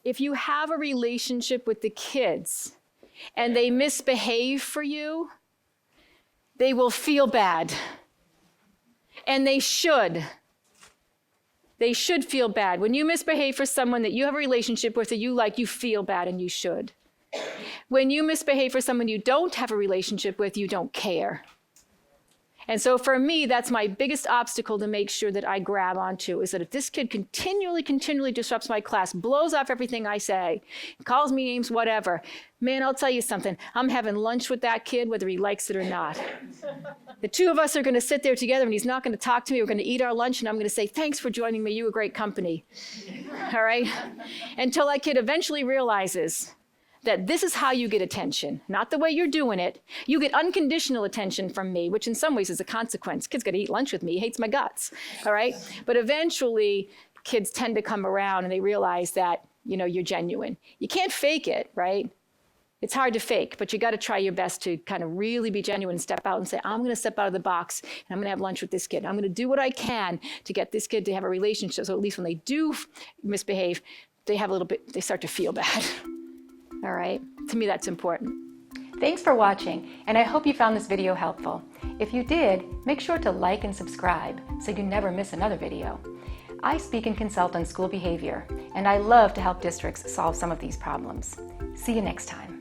if you have a relationship with the kids and they misbehave for you, they will feel bad. And they should. They should feel bad. When you misbehave for someone that you have a relationship with that you like, you feel bad and you should. When you misbehave for someone you don't have a relationship with, you don't care. And so for me, that's my biggest obstacle to make sure that I grab onto, is that if this kid continually disrupts my class, blows off everything I say, calls me names, whatever, man, I'll tell you something. I'm having lunch with that kid, whether he likes it or not. The two of us are going to sit there together and he's not going to talk to me. We're going to eat our lunch and I'm going to say, thanks for joining me. You were great company. All right? Until that kid eventually realizes that this is how you get attention, not the way you're doing it. You get unconditional attention from me, which in some ways is a consequence. Kid's gonna eat lunch with me, he hates my guts, all right? But eventually, kids tend to come around and they realize that, you're genuine. You can't fake it, right? It's hard to fake, but you gotta try your best to kind of really be genuine and step out and say, I'm gonna step out of the box and I'm gonna have lunch with this kid. I'm gonna do what I can to get this kid to have a relationship, so at least when they do misbehave, they start to feel bad. All right, to me that's important. Thanks for watching, and I hope you found this video helpful. If you did, make sure to like and subscribe so you never miss another video. I speak and consult on school behavior, and I love to help districts solve some of these problems. See you next time.